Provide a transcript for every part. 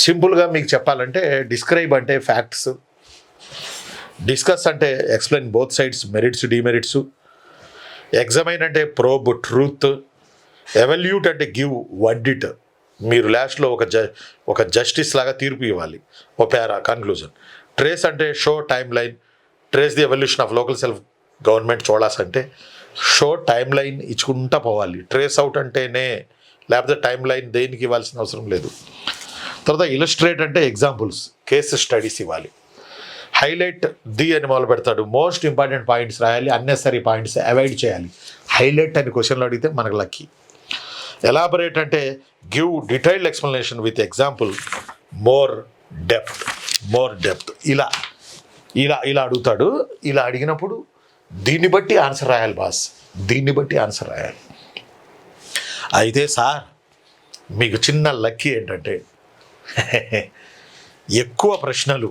సింపుల్గా మీకు చెప్పాలంటే డిస్క్రైబ్ అంటే ఫ్యాక్ట్స్, డిస్కస్ అంటే explain both sides merits demerits, ఎగ్జామైన్ అంటే ప్రోబ్ ట్రూత్, ఎవల్యూట్ అంటే గివ్ వర్డిట్, మీరు లాస్ట్లో ఒక జస్టిస్ లాగా తీర్పు ఇవ్వాలి, ఓ పేరా కన్క్లూజన్. ట్రేస్ అంటే show time line, trace the evolution of local self government చూడాల్సి అంటే షో టైమ్ లైన్ ఇచ్చుకుంటా పోవాలి. ట్రేస్ అవుట్ అంటేనే, లేకపోతే టైమ్ లైన్ దేనికి ఇవ్వాల్సిన అవసరం లేదు. తర్వాత ఇలస్ట్రేట్ అంటే ఎగ్జాంపుల్స్, కేస్ స్టడీస్ ఇవ్వాలి. హైలైట్ ది అని మొదలు పెడతాడు, మోస్ట్ ఇంపార్టెంట్ పాయింట్స్ రాయాలి, అన్నెసరీ పాయింట్స్ అవాయిడ్ చేయాలి. హైలైట్ అని క్వశ్చన్లు అడిగితే మనకు లక్కీ. ఎలాబరేట్ అంటే give detailed explanation with example, more depth. ఇలా ఇలా ఇలా అడుగుతాడు. ఇలా అడిగినప్పుడు దీన్ని బట్టి ఆన్సర్ రాయాలి బాస్, దీన్ని బట్టి ఆన్సర్ రాయాలి. అయితే సార్ మీకు చిన్న లక్కీ ఏంటంటే ఎక్కువ ప్రశ్నలు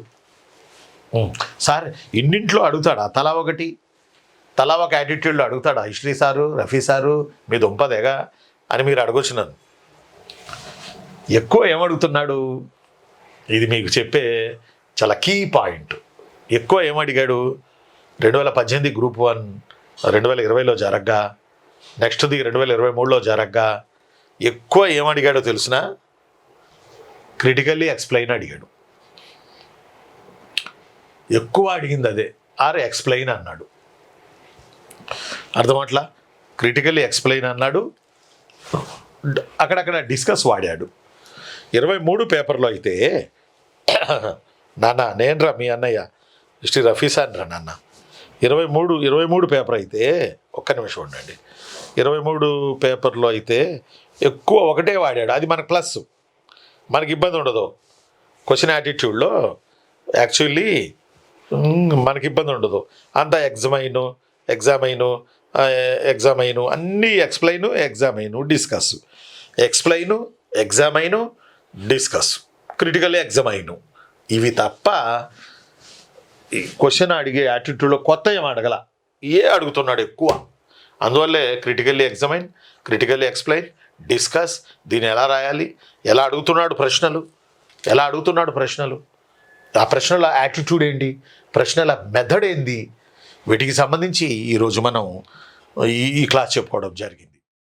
సార్ ఇన్నింట్లో అడుగుతాడా, తలా ఒక యాటిట్యూడ్లో అడుగుతాడా హిస్టరీ సారు, రఫీ సారు మీ దుంపదేగా అని మీరు అడగొచ్చు నన్ను. ఎక్కువ ఏమడుగుతున్నాడు, ఇది మీకు చెప్పే చాలా కీ పాయింట్. ఎక్కువ ఏమడిగాడు, 2018 గ్రూప్ 1 2020లో జరగ్గా, నెక్స్ట్ది 2023లో జరగ్గా ఎక్కువ ఏమడిగాడో తెలుసిన, క్రిటికల్లీ ఎక్స్ప్లెయిన్ అడిగాడు. ఎక్కువ అడిగింది అదే, ఎక్స్ప్లెయిన్ అన్నాడు. అర్థమట్లా, క్రిటికల్లీ ఎక్స్ప్లెయిన్ అన్నాడు, అక్కడక్కడ డిస్కస్ వాడాడు. 23 పేపర్లో అయితే నాన్న నేనురా మీ అన్నయ్య హిస్టరీ రఫీ సార్ రా నాన్న. 23 పేపర్ అయితే ఒక్క నిమిషం ఉండండి. 23 పేపర్లో అయితే ఎక్కువ ఒకటే వాడాడు, అది మనకు ప్లస్, మనకి ఇబ్బంది ఉండదు. క్వశ్చన్ యాటిట్యూడ్లో యాక్చువల్లీ మనకి ఇబ్బంది ఉండదు. అంతా ఎగ్జామైను అన్నీ ఎగ్జామైను డిస్కస్, క్రిటికల్ ఎగ్జామైను, ఇవి తప్ప ఈ క్వశ్చన్ అడిగే యాటిట్యూడ్లో కొత్త ఏం అడగల, అడుగుతున్నాడు ఎక్కువ. అందువల్లే క్రిటికల్లీ ఎగ్జామైన్, క్రిటికల్లీ ఎక్స్ప్లెయిన్, డిస్కస్, దీన్ని ఎలా రాయాలి, ఎలా అడుగుతున్నాడు ప్రశ్నలు, ఆ ప్రశ్నల యాటిట్యూడ్ ఏంటి, ప్రశ్నల మెథడ్ ఏంది, వీటికి సంబంధించి ఈరోజు మనం ఈ క్లాస్ చెప్పుకోవడం జరిగింది.